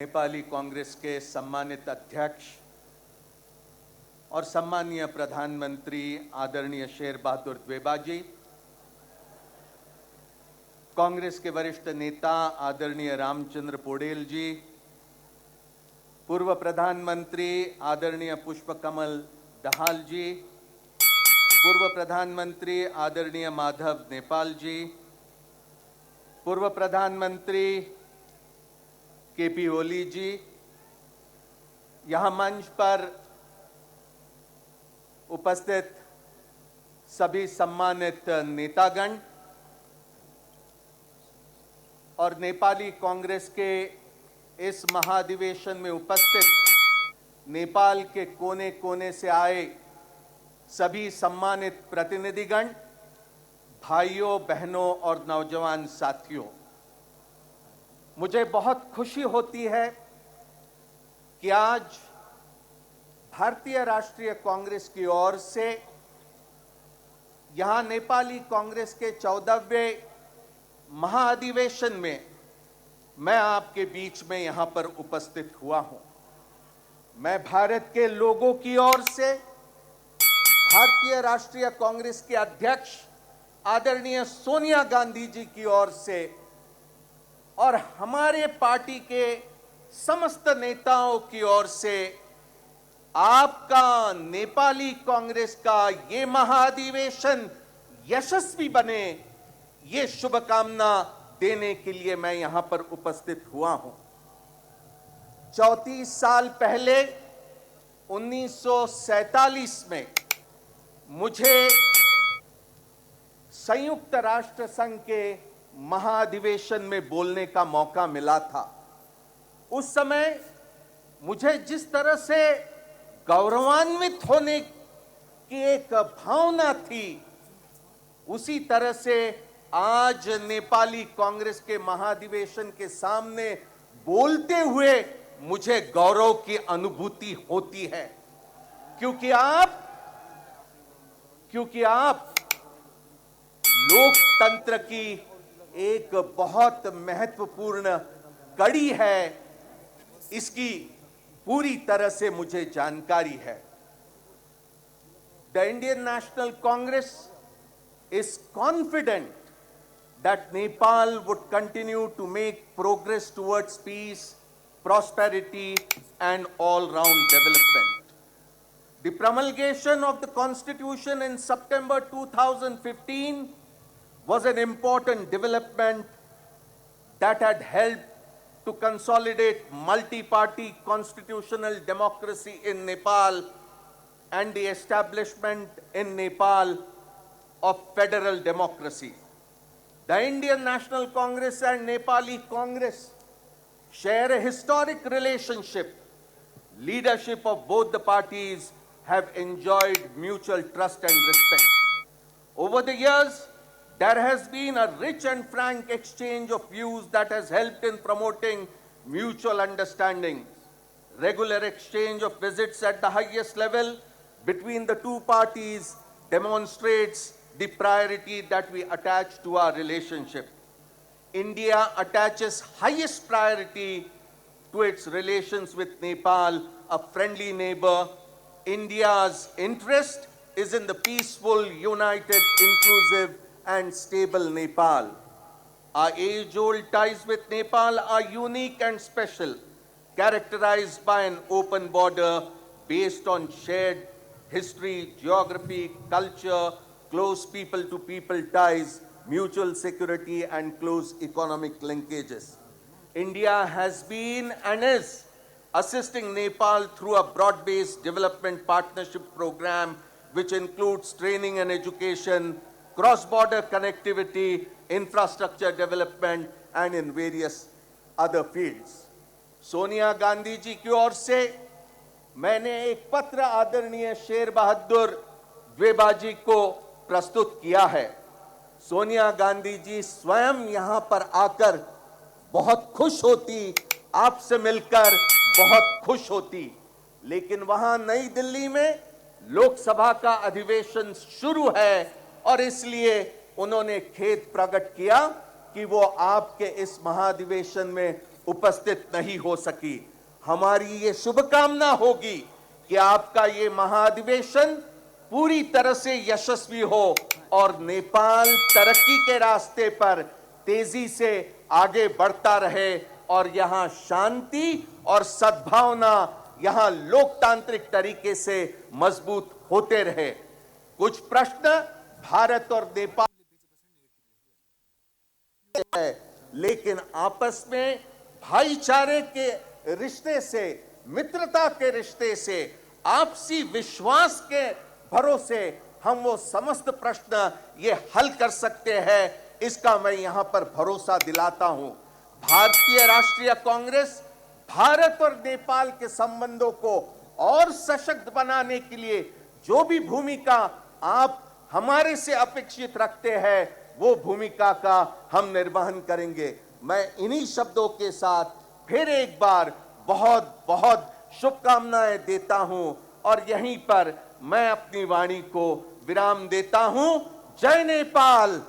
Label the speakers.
Speaker 1: नेपाली कांग्रेस के सम्मानित अध्यक्ष और सम्मानीय प्रधानमंत्री आदरणीय शेर बहादुर देवबा जी, कांग्रेस के वरिष्ठ नेता आदरणीय रामचंद्र पौडेल जी, पूर्व प्रधानमंत्री आदरणीय पुष्पकमल दहाल जी, पूर्व प्रधानमंत्री आदरणीय माधव नेपाल जी, पूर्व प्रधानमंत्री केपी ओली जी, यहां मंच पर उपस्थित सभी सम्मानित नेतागण और नेपाली कांग्रेस के इस महाधिवेशन में उपस्थित नेपाल के कोने कोने से आए सभी सम्मानित प्रतिनिधिगण, भाइयों बहनों और नौजवान साथियों, मुझे बहुत खुशी होती है कि आज भारतीय राष्ट्रीय कांग्रेस की ओर से यहां नेपाली कांग्रेस के 14वें महाधिवेशन में मैं आपके बीच में यहां पर उपस्थित हुआ हूं। मैं भारत के लोगों की ओर से भारतीय राष्ट्रीय कांग्रेस के अध्यक्ष आदरणीय सोनिया गांधी जी की ओर से और हमारे पार्टी के समस्त नेताओं की ओर से आपका नेपाली कांग्रेस का ये महाधिवेशन यशस्वी बने, ये शुभकामना देने के लिए मैं यहां पर उपस्थित हुआ हूं। 34 साल पहले 1947 में मुझे संयुक्त राष्ट्र संघ के महाधिवेशन में बोलने का मौका मिला था। उस समय मुझे जिस तरह से गौरवान्वित होने की एक भावना थी, उसी तरह से आज नेपाली कांग्रेस के महाधिवेशन के सामने बोलते हुए मुझे गौरव की अनुभूति होती है, क्योंकि आप लोकतंत्र की एक बहुत महत्वपूर्ण कड़ी है, इसकी पूरी तरह से मुझे जानकारी है। The Indian national Congress is confident that Nepal would continue to make progress towards peace, prosperity, and all-round development. The promulgation of the Constitution in September 2015 was an important development that had helped to consolidate multi-party constitutional democracy in Nepal and the establishment in Nepal of federal democracy. The Indian National Congress and Nepali Congress share a historic relationship. Leadership of both the parties have enjoyed mutual trust and respect. Over the years, there has been a rich and frank exchange of views that has helped in promoting mutual understanding. Regular exchange of visits at the highest level between the two parties demonstrates the priority that we attach to our relationship. India attaches highest priority to its relations with Nepal, a friendly neighbor. India's interest is in the peaceful, united, inclusive, and stable Nepal. Our age-old ties with Nepal are unique and special, characterized by an open border based on shared history, geography, culture, close people-to-people ties, mutual security, and close economic linkages. India has been and is assisting Nepal through a broad-based development partnership program which includes training and education, cross-border connectivity, infrastructure development, and in various other fields. Sonia Gandhi ji की ओर से मैंने एक पत्र आदरणीय शेर बहादुर देवबा जी को प्रस्तुत किया है। सोनिया गांधी जी स्वयं यहां पर आकर बहुत खुश होती, आपसे मिलकर बहुत खुश होती, लेकिन वहां नई दिल्ली में लोकसभा का अधिवेशन शुरू है और इसलिए उन्होंने खेद प्रकट किया कि वो आपके इस महाधिवेशन में उपस्थित नहीं हो सकी। हमारी ये शुभकामना होगी कि आपका ये महाधिवेशन पूरी तरह से यशस्वी हो और नेपाल तरक्की के रास्ते पर तेजी से आगे बढ़ता रहे और यहां शांति और सद्भावना, यहां लोकतांत्रिक तरीके से मजबूत होते रहे। कुछ प्रश्न भारत और नेपाल है, लेकिन आपस में भाईचारे के रिश्ते से, मित्रता के रिश्ते से, आपसी विश्वास के भरोसे हम वो समस्त प्रश्न ये हल कर सकते हैं, इसका मैं यहां पर भरोसा दिलाता हूं। भारतीय राष्ट्रीय कांग्रेस भारत और नेपाल के संबंधों को और सशक्त बनाने के लिए जो भी भूमिका आप हमारे से अपेक्षित रखते हैं, वो भूमिका का हम निर्वहन करेंगे। मैं इन्हीं शब्दों के साथ फिर एक बार बहुत बहुत शुभकामनाएं देता हूं और यहीं पर मैं अपनी वाणी को विराम देता हूं। जय नेपाल।